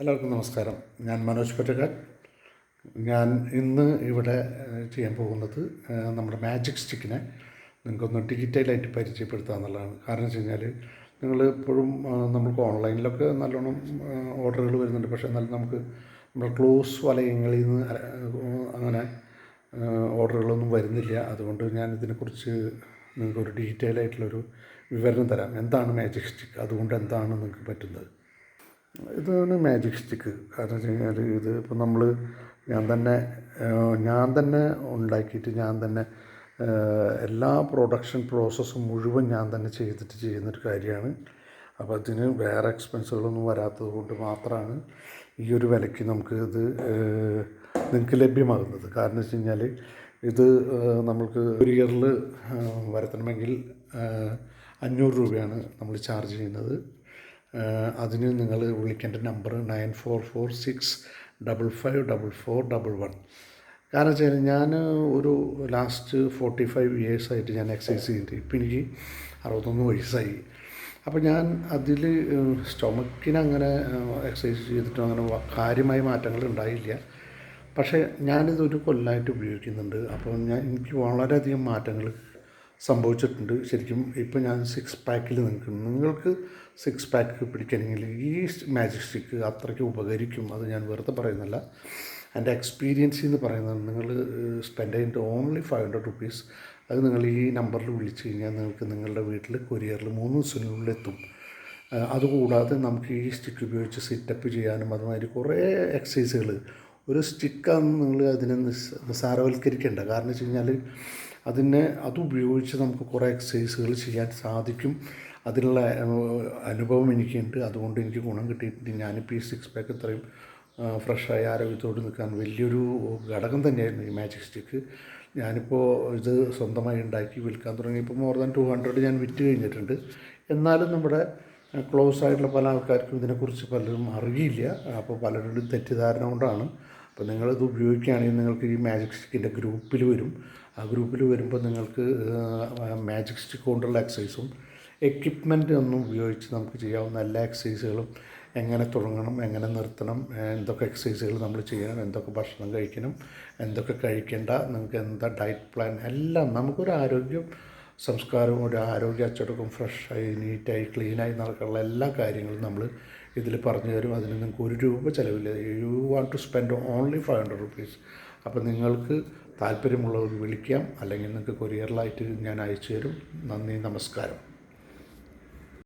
എല്ലാവർക്കും നമസ്കാരം. ഞാൻ മനോജ് പൊറ്റക്കാട്. ഞാൻ ഇന്ന് ഇവിടെ ചെയ്യാൻ പോകുന്നത് നമ്മുടെ മാജിക് സ്റ്റിക്കിനെ നിങ്ങൾക്കൊന്ന് ഡീറ്റെയിലായിട്ട് പരിചയപ്പെടുത്തുക എന്നുള്ളതാണ്. കാരണം വെച്ച് കഴിഞ്ഞാൽ നിങ്ങൾ ഇപ്പോഴും നമുക്ക് ഓൺലൈനിലൊക്കെ നല്ലോണം ഓർഡറുകൾ വരുന്നുണ്ട്. പക്ഷേ എന്നാലും നമുക്ക് നമ്മൾ ക്ലോസ് വലയങ്ങളിൽ നിന്ന് അങ്ങനെ ഓർഡറുകളൊന്നും വരുന്നില്ല. അതുകൊണ്ട് ഞാൻ ഇതിനെക്കുറിച്ച് നിങ്ങൾക്കൊരു ഡീറ്റെയിലായിട്ടുള്ളൊരു വിവരണം തരാം. എന്താണ് മാജിക് സ്റ്റിക്ക്, അതുകൊണ്ട് എന്താണ് നിങ്ങൾക്ക് പറ്റുന്നത്. ഇതാണ് മാജിക് സ്റ്റിക്ക്. കാരണം വെച്ച് കഴിഞ്ഞാൽ ഇത് ഇപ്പോൾ ഞാൻ തന്നെ ഉണ്ടാക്കിയിട്ട് ഞാൻ തന്നെ എല്ലാ പ്രൊഡക്ഷൻ പ്രോസസ്സും മുഴുവൻ ഞാൻ തന്നെ ചെയ്യുന്നൊരു കാര്യമാണ്. അപ്പോൾ അതിന് വേറെ എക്സ്പെൻസുകളൊന്നും വരാത്തത് കൊണ്ട് മാത്രമാണ് ഈ ഒരു വിലയ്ക്ക് നമുക്ക് ഇത് നിങ്ങൾക്ക് ലഭ്യമാകുന്നത്. കാരണം വെച്ച് കഴിഞ്ഞാൽ ഇത് നമ്മൾക്ക് കൊറിയറിൽ വരുത്തണമെങ്കിൽ 500 രൂപയാണ് നമ്മൾ ചാർജ് ചെയ്യുന്നത്. അതിന് നിങ്ങൾ വിളിക്കേണ്ട നമ്പർ 9446554411. കാരണം വെച്ച് കഴിഞ്ഞാൽ ഞാൻ ഒരു ലാസ്റ്റ് 45 ഇയേഴ്സായിട്ട് ഞാൻ എക്സസൈസ് ചെയ്യുന്നുണ്ട്. ഇപ്പം എനിക്ക് 61 വയസ്സായി. അപ്പോൾ ഞാൻ അതിൽ സ്റ്റൊമക്കിനങ്ങനെ എക്സസൈസ് ചെയ്തിട്ടും അങ്ങനെ കാര്യമായ മാറ്റങ്ങൾ ഉണ്ടായില്ല. പക്ഷേ ഞാനിതൊരു കൊല്ലമായിട്ട് ഉപയോഗിക്കുന്നുണ്ട്. അപ്പോൾ എനിക്ക് വളരെയധികം മാറ്റങ്ങൾ സംഭവിച്ചിട്ടുണ്ട്. ശരിക്കും ഇപ്പോൾ ഞാൻ 6 പാക്കിൽ നിൽക്കുന്നു. നിങ്ങൾക്ക് 6 പാക്ക് പിടിക്കണമെങ്കിൽ ഈ മാജിക് സ്റ്റിക്ക് അത്രയ്ക്ക് ഉപകരിക്കും. അത് ഞാൻ വെറുതെ പറയുന്നില്ല. എൻ്റെ എക്സ്പീരിയൻസ് എന്ന് പറയുന്നത് നിങ്ങൾ സ്പെൻഡ് ചെയ്തിട്ട് ഓൺലി 500 റുപ്പീസ്. അത് നിങ്ങൾ ഈ നമ്പറിൽ വിളിച്ച് കഴിഞ്ഞാൽ നിങ്ങൾക്ക് നിങ്ങളുടെ വീട്ടിൽ കൊറിയറിൽ 3 ദിവസത്തിനുള്ളിൽ എത്തും. അതുകൂടാതെ നമുക്ക് ഈ സ്റ്റിക്ക് ഉപയോഗിച്ച് സിറ്റപ്പ് ചെയ്യാനും അതുമാതിരി കുറേ എക്സസൈസുകൾ. ഒരു സ്റ്റിക്കാണെന്ന് നിങ്ങൾ അതിനെ നിസ്സാരവൽക്കരിക്കേണ്ട. കാരണം വെച്ച് കഴിഞ്ഞാൽ അതുപയോഗിച്ച് നമുക്ക് കുറേ എക്സസൈസുകൾ ചെയ്യാൻ സാധിക്കും. അതിനുള്ള അനുഭവം എനിക്കുണ്ട്. അതുകൊണ്ട് എനിക്ക് ഗുണം കിട്ടിയിട്ടുണ്ട്. ഞാനിപ്പോൾ ഈ 6 പാക്ക് ഇത്രയും ഫ്രഷായ ആരോഗ്യത്തോട് നിൽക്കാൻ വലിയൊരു ഘടകം തന്നെയായിരുന്നു ഈ മാജിക് സ്റ്റിക്ക്. ഞാനിപ്പോൾ ഇത് സ്വന്തമായി ഉണ്ടാക്കി വിൽക്കാൻ തുടങ്ങിയപ്പോൾ മോർ ദാൻ 200 ഞാൻ വിറ്റ് കഴിഞ്ഞിട്ടുണ്ട്. എന്നാലും നമ്മുടെ ക്ലോസ് ആയിട്ടുള്ള പല ആൾക്കാർക്കും ഇതിനെക്കുറിച്ച് പലരും അറിയില്ല. അപ്പോൾ പലരുടെയും തെറ്റിദ്ധാരണ കൊണ്ടാണ്. അപ്പോൾ നിങ്ങളിത് ഉപയോഗിക്കുകയാണെങ്കിൽ നിങ്ങൾക്ക് ഈ മാജിക് സ്റ്റിക്കിൻ്റെ ഗ്രൂപ്പിൽ വരും. ആ ഗ്രൂപ്പിൽ വരുമ്പോൾ നിങ്ങൾക്ക് മാജിക് സ്റ്റിക്ക് കൊണ്ടുള്ള എക്സസൈസും എക്വിപ്മെൻറ്റ് ഒന്നും ഉപയോഗിച്ച് നമുക്ക് ചെയ്യാവുന്ന എല്ലാ എക്സസൈസുകളും എങ്ങനെ തുടങ്ങണം, എങ്ങനെ നിർത്തണം, എന്തൊക്കെ എക്സസൈസുകൾ നമ്മൾ ചെയ്യണം, എന്തൊക്കെ ഭക്ഷണം കഴിക്കണം, എന്തൊക്കെ കഴിക്കേണ്ട, നിങ്ങൾക്ക് എന്താ ഡയറ്റ് പ്ലാൻ, എല്ലാം നമുക്കൊരു ആരോഗ്യം സംസ്കാരവും ഒരു ആരോഗ്യ അച്ചടക്കവും ഫ്രഷായി നീറ്റായി ക്ലീനായി നടക്കാനുള്ള എല്ലാ കാര്യങ്ങളും നമ്മൾ ഇതിൽ പറഞ്ഞു തരും. അതിന് നിങ്ങൾക്ക് 1 രൂപ ചിലവില്ല. You want to spend only 500 rupees. അപ്പോൾ നിങ്ങൾക്ക് താല്പര്യമുള്ളവർ വിളിക്കാം, അല്ലെങ്കിൽ നിങ്ങൾക്ക് കൊറിയറിലായിട്ട് ഞാൻ അയച്ചു തരും. നന്ദി, നമസ്കാരം.